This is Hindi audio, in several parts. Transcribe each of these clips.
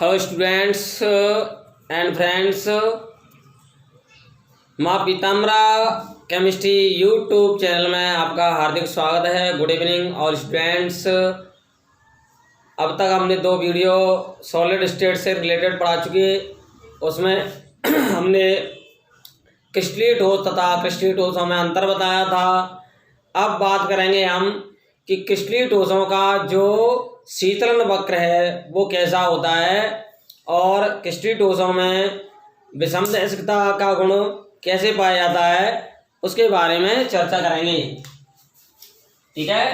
हेलो स्टूडेंट्स एंड फ्रेंड्स, माँ पीताम्बरा केमिस्ट्री यूट्यूब चैनल में आपका हार्दिक स्वागत है। Good evening all students. अब तक हमने 2 वीडियो सॉलिड स्टेट से रिलेटेड पढ़ा चुके। उसमें हमने क्रिस्टलीय ठोस तथा क्रिस्टलीय ठोसों में अंतर बताया था। अब बात करेंगे हम कि क्रिस्टलीय ठोसों का जो शीतलन वक्र है वो कैसा होता है और क्रिस्टलीय ठोसों में विषमदर्शकता का गुण कैसे पाया जाता है उसके बारे में चर्चा करेंगे। ठीक है,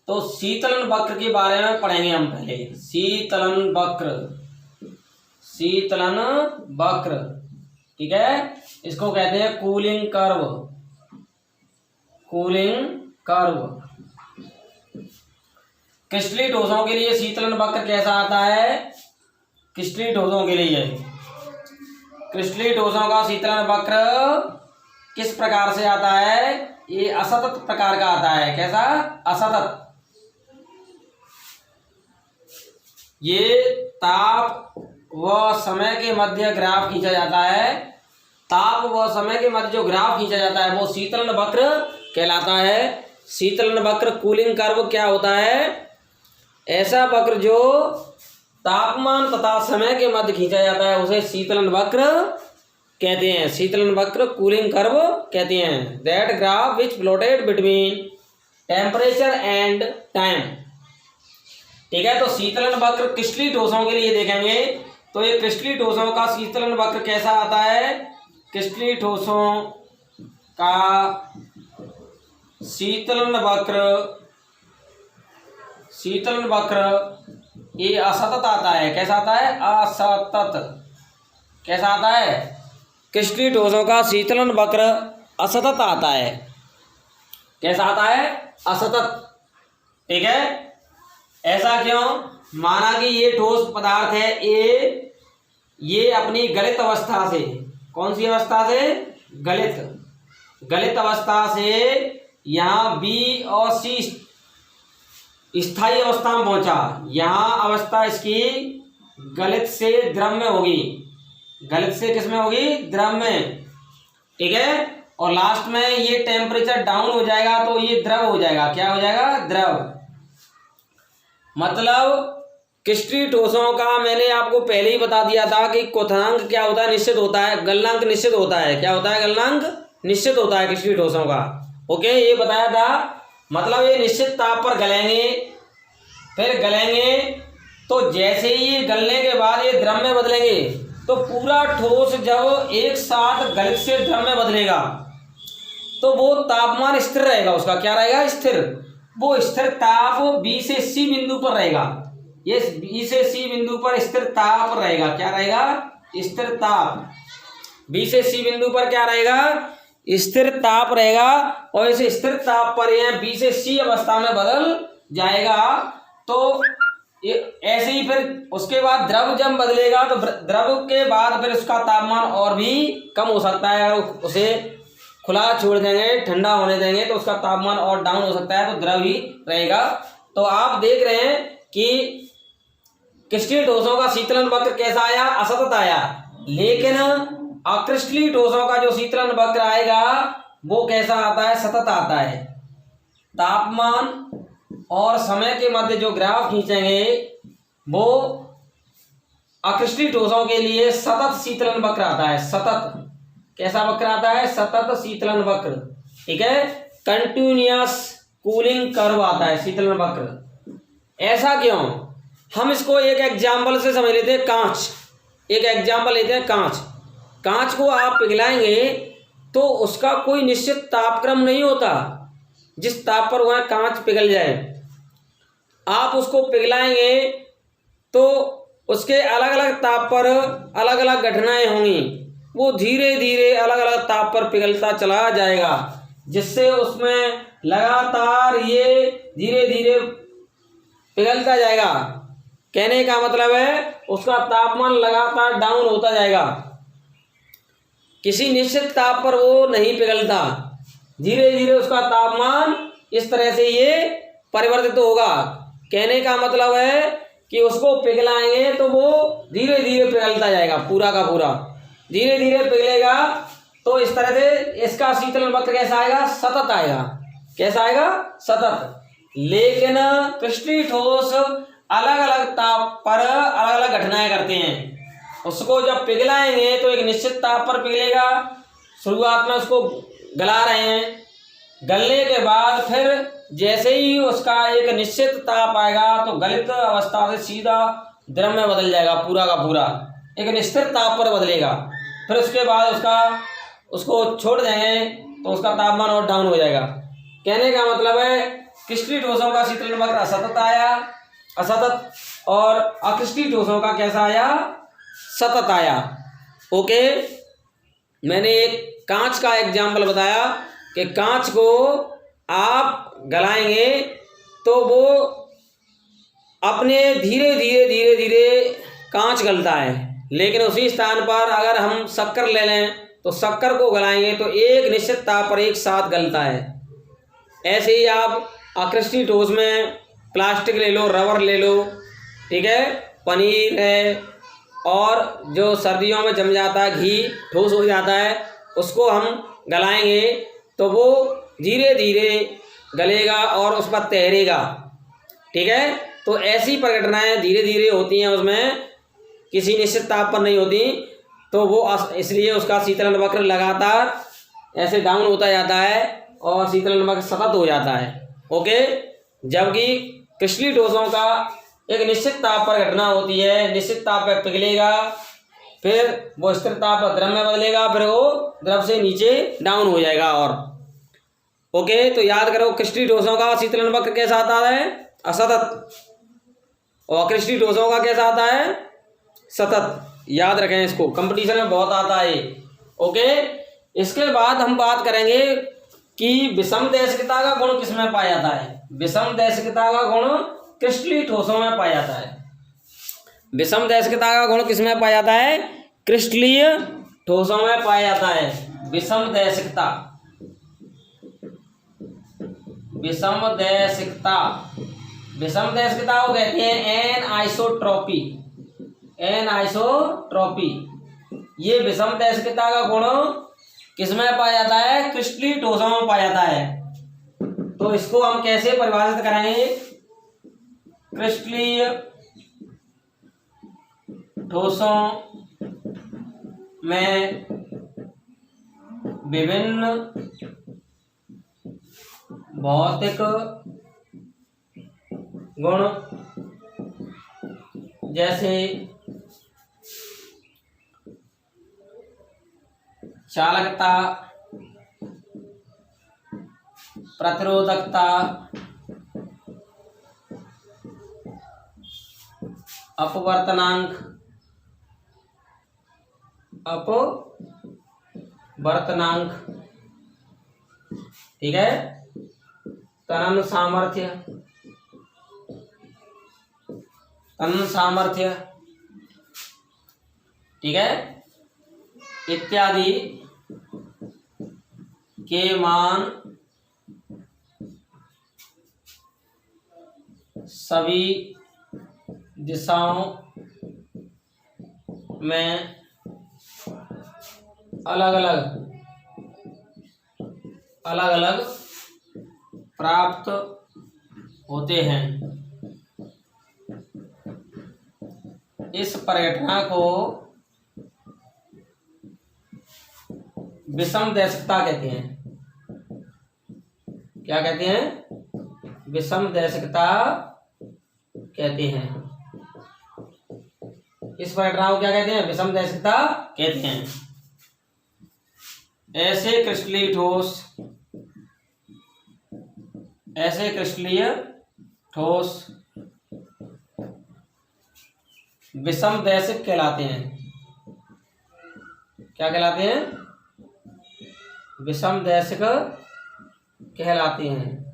तो शीतलन वक्र के बारे में पढ़ेंगे हम पहले। शीतलन वक्र, ठीक है, इसको कहते हैं कूलिंग कर्व। क्रिस्टलीय ठोसों के लिए शीतलन वक्र कैसा आता है? क्रिस्टलीय ठोसों के लिए क्रिस्टलीय ठोसों का शीतलन वक्र किस प्रकार से आता है? ये असतत प्रकार का आता है। कैसा? असतत। ये ताप व समय के मध्य ग्राफ खींचा जाता है। ताप व समय के मध्य जो ग्राफ खींचा जाता है वो शीतलन वक्र कहलाता है। शीतलन वक्र कूलिंग कर्व क्या होता है? ऐसा वक्र जो तापमान तथा समय के मध्य खींचा जाता है उसे शीतलन वक्र कहते हैं। शीतलन वक्र कूलिंग कर्व कहते हैं। That graph which plotted between temperature and time. ठीक है, तो शीतलन वक्र क्रिस्टलीय ठोसों के लिए देखेंगे तो ये क्रिस्टलीय ठोसों का शीतलन वक्र कैसा आता है? क्रिस्टलीय ठोसों का शीतलन वक्र ये असतत आता है। कैसा आता है? असतत। कैसा आता है? क्रिस्टलीय ठोसों का शीतलन वक्र असतत आता है। कैसा आता है? असतत। ठीक है, ऐसा क्यों? माना कि ये ठोस पदार्थ है, ये अपनी गलित अवस्था से, कौन सी अवस्था से? गलित अवस्था से यहाँ बी और सी स्थायी अवस्था में पहुंचा। यहाँ अवस्था इसकी गलित से द्रव में होगी। गलित से किस में होगी? द्रव में। ठीक है, और लास्ट में ये टेम्परेचर डाउन हो जाएगा तो ये द्रव हो जाएगा। क्या हो जाएगा? द्रव। मतलब क्रिस्टलीय ठोसों का मैंने आपको पहले ही बता दिया था कि क्वथनांक क्या होता है? निश्चित होता है। गलनांक निश्चित होता है। क्या होता है? गलनांक निश्चित होता है क्रिस्टलीय ठोसों का। ओके, ये बताया था। मतलब ये निश्चित ताप पर गलेंगे, फिर गलेंगे तो जैसे ही ये गलने के बाद ये द्रव में बदलेंगे तो पूरा ठोस जब एक साथ गलित से द्रव में बदलेगा तो वो तापमान स्थिर रहेगा। उसका क्या रहेगा? स्थिर। वो स्थिर ताप बी से सी बिंदु पर रहेगा। ये बी से सी बिंदु पर स्थिर ताप रहेगा। क्या रहेगा? स्थिर ताप। बी से सी बिंदु पर क्या रहेगा? स्थिर ताप रहेगा। और इस स्थिर ताप पर यह बी से सी अवस्था में बदल जाएगा। तो ये ऐसे ही फिर उसके बाद द्रव जब बदलेगा तो द्रव के बाद फिर उसका तापमान और भी कम हो सकता है। अगर उसे खुला छोड़ देंगे, ठंडा होने देंगे तो उसका तापमान और डाउन हो सकता है, तो द्रव ही रहेगा। तो आप देख रहे हैं कि क्रिस्टलीय ठोसों का शीतलन वक्र कैसा आया? असतत आया। लेकिन अक्रिस्टलीय ठोसों का जो शीतलन वक्र आएगा वो कैसा आता है? सतत आता है। तापमान और समय के मध्य जो ग्राफ खींचेंगे वो अक्रिस्टलीय ठोसों के लिए सतत शीतलन वक्र आता है। सतत। कैसा वक्र आता है? सतत शीतलन वक्र। ठीक है, कंटिन्यूअस कूलिंग कर्व आता है शीतलन वक्र। ऐसा क्यों? हम इसको एक एग्जाम्पल से समझ लेते हैं। कांच। एक एग्जाम्पल लेते हैं। कांच को आप पिघलाएंगे तो उसका कोई निश्चित तापक्रम नहीं होता जिस ताप पर वह कांच पिघल जाए। आप उसको पिघलाएंगे तो उसके अलग अलग ताप पर अलग अलग घटनाएं होंगी। वो धीरे धीरे अलग अलग ताप पर पिघलता चला जाएगा, जिससे उसमें लगातार ये धीरे धीरे पिघलता जाएगा। कहने का मतलब है उसका तापमान लगातार डाउन होता जाएगा। किसी निश्चित ताप पर वो नहीं पिघलता। धीरे धीरे उसका तापमान इस तरह से ये परिवर्तित होगा। कहने का मतलब है कि उसको पिघलाएंगे तो वो धीरे धीरे पिघलता जाएगा, पूरा का पूरा धीरे धीरे पिघलेगा। तो इस तरह से इसका शीतलन वक्र कैसा आएगा? सतत आएगा। कैसा आएगा? सतत। लेकिन क्रिस्टलीय ठोस अलग अलग ताप पर अलग अलग घटनाएं करते हैं। उसको जब पिघलाएंगे तो एक निश्चित ताप पर पिघलेगा। शुरुआत में उसको गला रहे हैं, गलने के बाद फिर जैसे ही उसका एक निश्चित ताप आएगा तो गलित अवस्था से सीधा द्रव में बदल जाएगा, पूरा का पूरा एक निश्चित ताप पर बदलेगा। फिर उसके बाद उसको छोड़ देंगे तो उसका तापमान और डाउन हो जाएगा। कहने का मतलब है क्रिस्टलीय ठोसों का शीतलन वक्र असतत आया, असतत, और अक्रिस्टलीय ठोसों का कैसा आया? सतत आया। ओके, मैंने एक कांच का एग्जाम्पल बताया कि कांच को आप गलाएंगे तो वो अपने धीरे धीरे धीरे धीरे कांच गलता है। लेकिन उसी स्थान पर अगर हम शक्कर ले लें तो शक्कर को गलाएंगे तो एक निश्चित ताप पर एक साथ गलता है। ऐसे ही आप अक्रिस्टलीय ठोस में प्लास्टिक ले लो, रबर ले लो, ठीक है, पनीर है, और जो सर्दियों में जम जाता है घी ठोस हो जाता है, उसको हम गलाएंगे तो वो धीरे धीरे गलेगा और उस पर तैरेगा। ठीक है, तो ऐसी प्रघटनाएं धीरे धीरे होती हैं, उसमें किसी निश्चित ताप पर नहीं होती। तो वो इसलिए उसका शीतलन वक्र लगातार ऐसे डाउन होता जाता है और शीतलन वक्र सतत हो जाता है। ओके, जबकि क्रिस्टलीय ठोसों का एक निश्चित ताप पर घटना होती है, निश्चित ताप पर पिघलेगा, फिर वो स्थिर ताप पर द्रव में बदलेगा, फिर वो द्रव से नीचे डाउन हो जाएगा। और ओके, तो याद करो क्रिस्टलीय ठोसों का शीतलन वक्र कैसा आता है? असतत, और क्रिस्टलीय ठोसों का कैसा आता है? सतत। याद रखें, इसको कंपटीशन में बहुत आता है। ओके, इसके बाद हम बात करेंगे कि विषम दैशिकता का गुण किसमें पाया जाता है। विषम दैशिकता का गुण क्रिस्टलीय ठोसों में पाया जाता है। विषम दैशिकता का गुण किसमें पाया जाता है? क्रिस्टलीय ठोसों में पाया जाता है। विषम दैशिकता, विषम दैशिकता, विषम दैशिकता को कहते हैं एनआइसोट्रॉपी। एनआइसोट्रॉपी, ये विषम दैशिकता का गुण किसमें पाया जाता है? क्रिस्टलीय ठोसों में पाया जाता है। तो इसको हम कैसे परिभाषित करेंगे? क्रिस्टलीय ठोसों में विभिन्न भौतिक गुण जैसे चालकता, प्रतिरोधकता, अपवर्तनांक, ठीक है, तनन सामर्थ्य, ठीक है, इत्यादि के मान सभी दिशाओं में अलग अलग प्राप्त होते हैं। इस परिघटना को विषम दैशिकता कहते हैं। क्या कहते हैं? विषम दैशिकता कहते हैं। इस परिघटना को क्या कहते हैं? विषम दैशिकता कहते हैं। ऐसे क्रिस्टलीय ठोस विषम दैशिक कहलाते हैं। क्या कहलाते हैं? विषम दैशिक कहलाते हैं।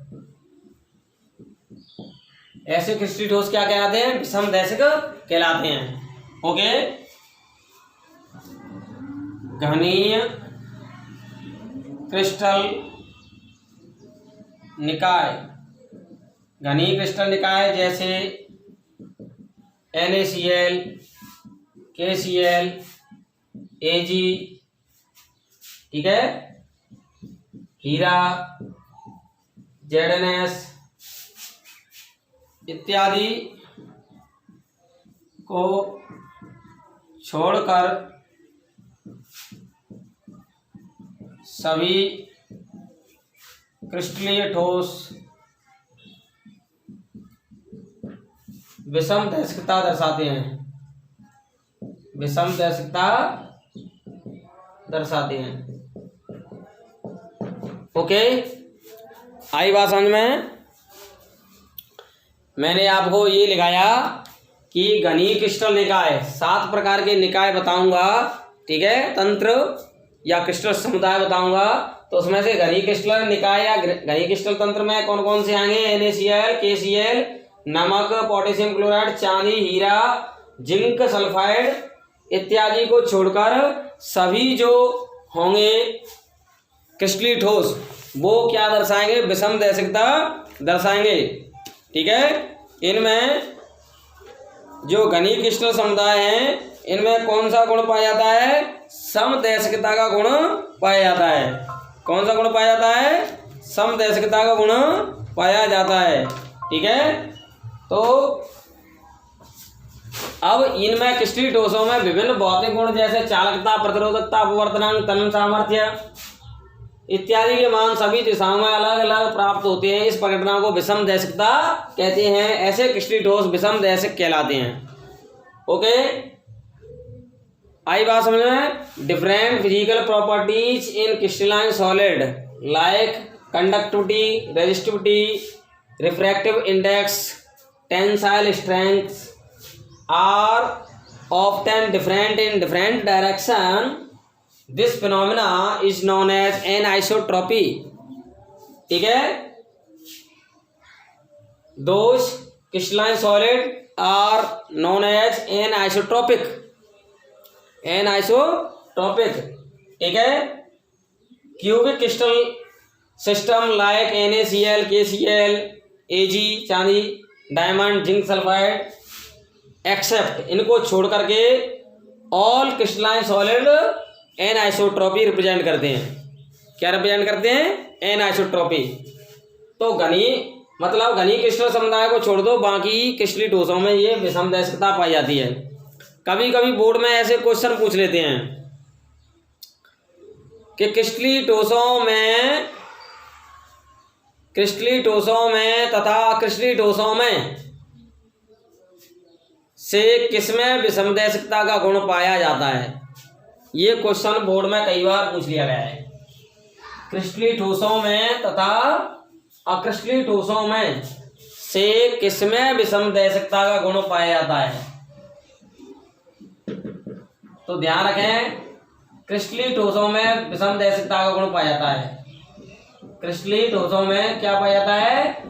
ऐसे क्रिस्टलीय ठोस क्या कहलाते हैं? विषम दैशिक कहलाते हैं। ओके, घनीय क्रिस्टल निकाय, घनीय क्रिस्टल निकाय जैसे NaCl, KCl, Ag, ठीक है, हीरा, ZnS इत्यादि को छोड़कर सभी क्रिस्टलीय ठोस विषम तैस्कता दर्शाते हैं, विषम तैस्कता दर्शाते हैं। ओके, आई बात समझ में? मैंने आपको ये लिखाया कि घनी क्रिस्टल निकाय, 7 प्रकार के निकाय बताऊंगा, ठीक है, तंत्र या क्रिस्टल समुदाय बताऊंगा। तो उसमें से घनी क्रिस्टल निकाय या घनी क्रिस्टल तंत्र में कौन कौन से आएंगे? NaCl, KCl, नमक, पोटेशियम क्लोराइड, चांदी, हीरा, जिंक सल्फाइड इत्यादि को छोड़कर सभी जो होंगे क्रिस्टलीय ठोस वो क्या दर्शाएंगे? विषम तैस्कता दर्शाएंगे, ठीक है। इनमें जो घनी क्रिस्टल समुदाय हैं इनमें कौन सा गुण पाया जाता है? समतैस्कता का गुण पाया जाता है। कौन सा गुण पाया जाता है? समतैस्कता का गुण पाया जाता है, ठीक है। तो अब इनमें क्रिस्टलीय ठोसों में विभिन्न भौतिक गुण जैसे चालकता, प्रतिरोधकता, अपवर्तनांक, तनन सामर्थ्य इत्यादि के मान सभी दिशाओं में अलग अलग प्राप्त होते हैं। इस प्रक्रिया को विषम तैस्कता कहते हैं। ऐसे क्रिस्टलीय ठोस विषम तैस्क कहलाते हैं। ओके, आई बात समझ में? Different physical properties in crystalline solid like conductivity, resistivity, refractive index, tensile strength are often different in different direction. This phenomena is known as anisotropy, ठीक है। Those crystalline solid are known as anisotropic, anisotropic, ठीक है। Cubic crystal system like NaCl, KCl, Ag चांदी, डायमंड, जिंक सल्फाइड एक्सेप्ट, इनको छोड़ करके all crystalline solid anisotropy represent करते हैं। क्या रिप्रेजेंट करते हैं? एनाइसोट्रॉपी। तो घनी मतलब घनी क्रिस्टल समुदाय को छोड़ दो, बाकी क्रिस्टलीय ठोसों में ये विषम तैस्कता पाई जाती है। कभी कभी बोर्ड में ऐसे क्वेश्चन पूछ लेते हैं कि क्रिस्टलीय ठोसों में तथा क्रिस्टलीय ठोसों में से किसमें विषम तैस्कता का गुण पाया जाता है। ये क्वेश्चन बोर्ड में कई बार पूछ लिया गया है। क्रिस्टलीय ठोसों में तथा अक्रिस्टलीय ठोसों में से किसमें विषम तैस्कता का गुण पाया जाता है। तो ध्यान रखें, क्रिस्टलीय ठोसों में विषम तैस्कता का गुण पाया जाता है। क्रिस्टलीय ठोसों में क्या पाया जाता है?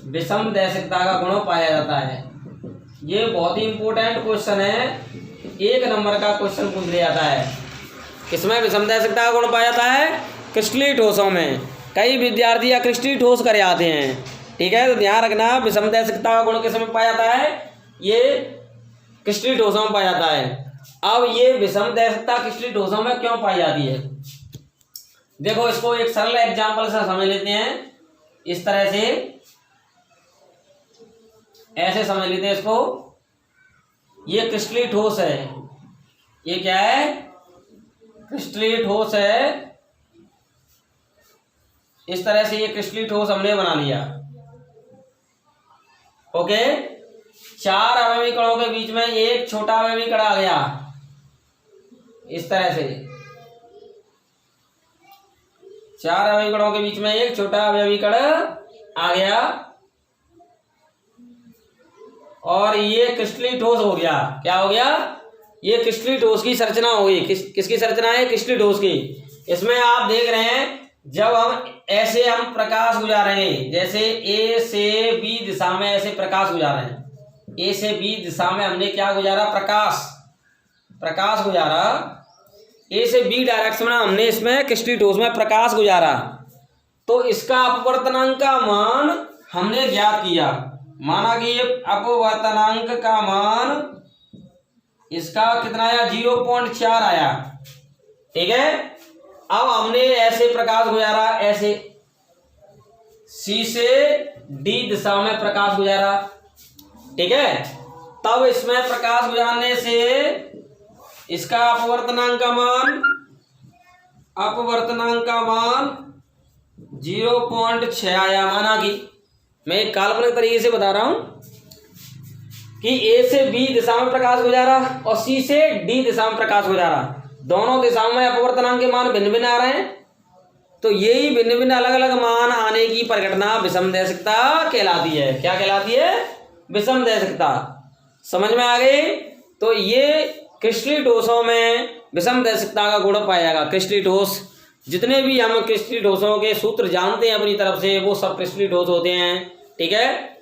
विषम तैस्कता का गुण पाया जाता है। ये बहुत ही इंपॉर्टेंट क्वेश्चन है, 1 नंबर का क्वेश्चन पूछ लिया जाता है। किसमें विषम तैस्कता का गुण पाया जाता है? क्रिस्टलीय ठोसों में। कई विद्यार्थी अक्रिस्टलीय ठोस करे आते हैं, ठीक है। तो ध्यान रखना, विषम तैस्कता का गुण किसमें पाया जाता है? ये क्रिस्टलीय ठोसों में पाया जाता है। अब ये विषम तैस्कता क्रिस्टलीय ठोसों में क्यों पाई जाती है? देखो, इसको एक सरल एग्जाम्पल से समझ लेते हैं। इस तरह से ऐसे समझ लेते हैं इसको। ये क्रिस्टलीय ठोस है, ये क्या है? क्रिस्टलीय ठोस है। इस तरह से ये क्रिस्टलीय ठोस हमने बना लिया। ओके, 4 अवयवी कणों के बीच में एक छोटा अवयवी कण आ गया। इस तरह से 4 अवयवी कणों के बीच में एक छोटा अवयवी कण आ गया और ये क्रिस्टलीय ठोस हो गया। क्या हो गया? ये क्रिस्टलीय ठोस की संरचना हो गई। किसकी संरचना है? क्रिस्टलीय ठोस की। इसमें आप देख रहे हैं, जब हम प्रकाश गुजार रहे हैं, जैसे ए से बी दिशा में ऐसे प्रकाश गुजार रहे हैं। ए से बी दिशा में हमने क्या गुजारा? प्रकाश गुजारा। ए से बी डायरेक्शन में हमने इसमें क्रिस्टलीय ठोस में प्रकाश गुजारा। तो इसका अपवर्तनांक का मान हमने ज्ञात किया। माना कि ये अपवर्तनांक का मान इसका कितना आया, 0.4 आया। ठीक है, अब हमने ऐसे प्रकाश गुजारा, ऐसे सी से डी दिशा में प्रकाश गुजारा। ठीक है, तब इसमें प्रकाश गुजारने से इसका अपवर्तनांक का मान 0.6 आया। माना कि मैं एक काल्पनिक तरीके से बता रहा हूं कि ए से बी दिशा में प्रकाश गुजारा और सी से डी दिशा में प्रकाश गुजारा, दोनों दिशाओं में अपवर्तनांक के मान भिन्न भिन्न आ रहे हैं। तो यही भिन्न भिन्न अलग अलग मान आने की परिघटना विषमदैशिकता कहलाती है। क्या कहलाती है? विषमदैशिकता। समझ में आ गई? तो ये क्रिस्टलीय ठोसों में विषमदैशिकता का गुण पाया जाएगा। क्रिस्टलीय ठोस, जितने भी हम क्रिस्टलीय ठोसों के सूत्र जानते हैं अपनी तरफ से, वो सब क्रिस्टलीय ठोस होते हैं। ठीक है,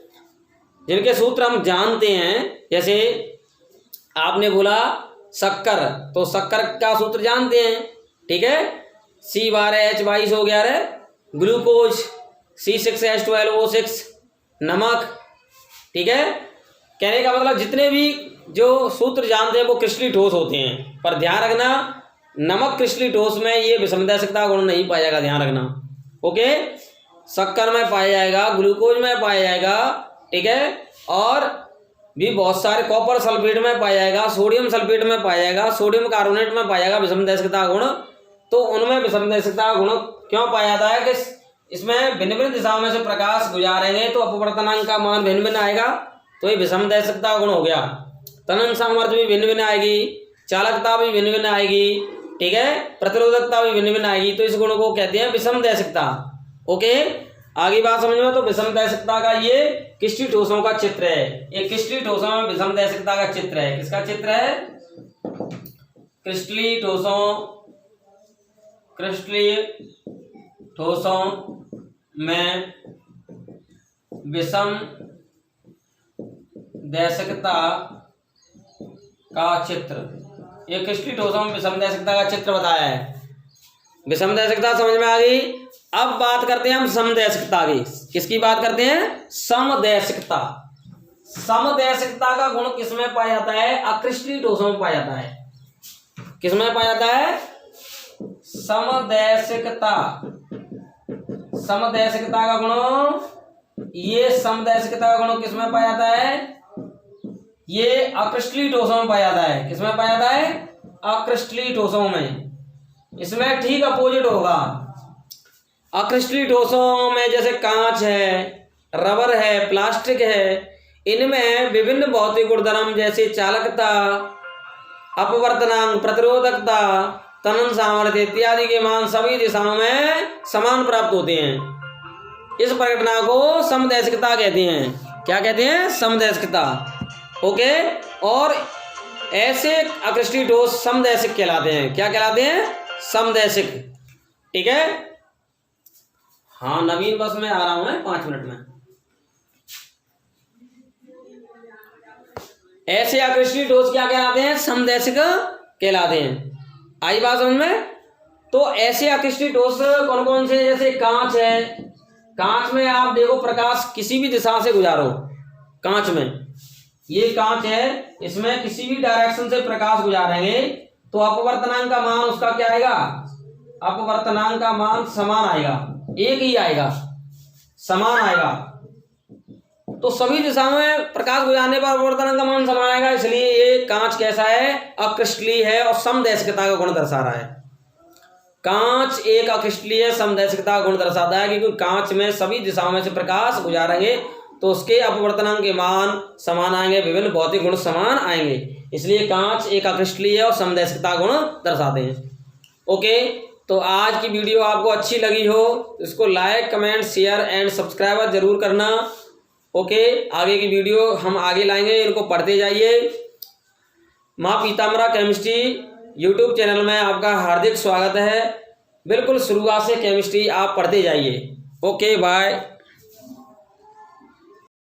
जिनके सूत्र हम जानते हैं, जैसे आपने बोला शक्कर, तो शक्कर का सूत्र जानते हैं। ठीक है, C12H22O11, ग्लूकोज C6H12O6, नमक। ठीक है, कहने का मतलब जितने भी जो सूत्र जानते हैं वो क्रिस्टलीय ठोस होते हैं। पर ध्यान रखना, नमक क्रिस्टलीय ठोस में ये विषमदैशिकता गुण नहीं पाया जाएगा, ध्यान रखना। ओके, शक्कर में पाया जाएगा, ग्लूकोज में पाया जाएगा। ठीक है, और भी बहुत सारे, कॉपर सल्फेट में पाया जाएगा, सोडियम सल्फेट में पाया जाएगा, सोडियम कार्बोनेट में पाया जाएगा विषमदैशिकता गुण। तो उनमें विषमदैशिकता गुण क्यों पाया जाता है कि इसमें भिन्न भिन्न दिशाओं में से प्रकाश गुजारेंगे तो अपवर्तनांक का मान भिन्न भिन्न आएगा, तो ये विषमदैशिकता गुण हो गया। तनन सामर्थ्य भी भिन्न भिन्न आएगी, चालकता भी भिन्न भिन्न आएगी। ठीक है, प्रतिरोधकता भी भिन्न भिन्न आएगी, तो इस गुण को कहते हैं विषमदैशिकता। ओके, आगे बात समझ में। तो विषमदैशिकता का ये क्रिस्टलीय ठोसों का चित्र है। ये क्रिस्टलीय ठोसों में विषमदैशिकता का चित्र है। किसका चित्र है? क्रिस्टलीय ठोसों में विषमदैशिकता का चित्र। ये क्रिस्टलीय ठोसों में विषमदैशिकता का चित्र बताया है। विषमदैशिकता समझ में आ गई। अब बात करते हैं हम समदैशिकता की। किसकी बात करते हैं? समदैशिकता। समदैशिकता का गुण किसमें पाया जाता है? अक्रिस्टलीय ठोसों में पाया जाता है। किसमें पाया जाता है? समदैशिकता। समदैशिकता का गुण, ये समदैशिकता का गुण किसमें पाया जाता है? ये अक्रिस्टलीय ठोसों में पाया जाता है। किसमें पाया जाता है? अक्रिस्टलीय ठोसों में। इसमें ठीक अपोजिट होगा। अक्रिस्टलीय ठोसों में जैसे कांच है, रबर है, प्लास्टिक है, इनमें विभिन्न भौतिक गुणधर्म जैसे चालकता, अपवर्तनांक, प्रतिरोधकता, तनन सामर्थ्य इत्यादि के मान सभी दिशाओं में समान प्राप्त होते हैं। इस परिघटना को समदैशिकता कहते हैं। क्या कहते हैं? समदैशिकता। ओके, और ऐसे अक्रिस्टलीय ठोस समदैशिक कहलाते हैं। क्या कहलाते हैं? समदैशिक। ठीक है, हाँ नवीन, बस मैं आ रहा हूं 5 मिनट में। ऐसे अक्रिस्टलीय ठोस क्या कहलाते हैं? समदैशिक कहलाते हैं। आई बात समझ में? तो ऐसे अक्रिस्टलीय ठोस कौन कौन से? जैसे कांच है। कांच में आप देखो प्रकाश किसी भी दिशा से गुजारो, कांच में, ये कांच है, इसमें किसी भी डायरेक्शन से प्रकाश गुजारेंगे तो अपवर्तनांक का मान उसका क्या आएगा? अपवर्तनांक का मान समान आएगा, एक ही आएगा, समान आएगा। तो सभी दिशाओं में प्रकाश गुजारने पर अपवर्तनांक का मान समान आएगा। इसलिए ये कांच कैसा है? अक्रिस्टलीय है और समदैशिकता का गुण दर्शा रहा है। कांच एक अक्रिस्टलीय समदैशिकता गुण दर्शाता है, क्योंकि कांच में सभी दिशाओं में से प्रकाश गुजारेंगे तो उसके अपवर्तनांक के मान समान आएंगे, विभिन्न भौतिक गुण समान आएंगे। इसलिए कांच एक अक्रिस्टलीय और समदैशिकता गुण दर्शाते हैं। ओके, तो आज की वीडियो आपको अच्छी लगी हो, इसको like, comment, share and subscribe जरूर करना। ओके, आगे की वीडियो हम आगे लाएंगे, इनको पढ़ते जाइए। माँ पीताम्बरा केमिस्ट्री यूट्यूब चैनल में आपका हार्दिक स्वागत है। बिल्कुल शुरुआत से केमिस्ट्री आप पढ़ते जाइए। Okay, bye.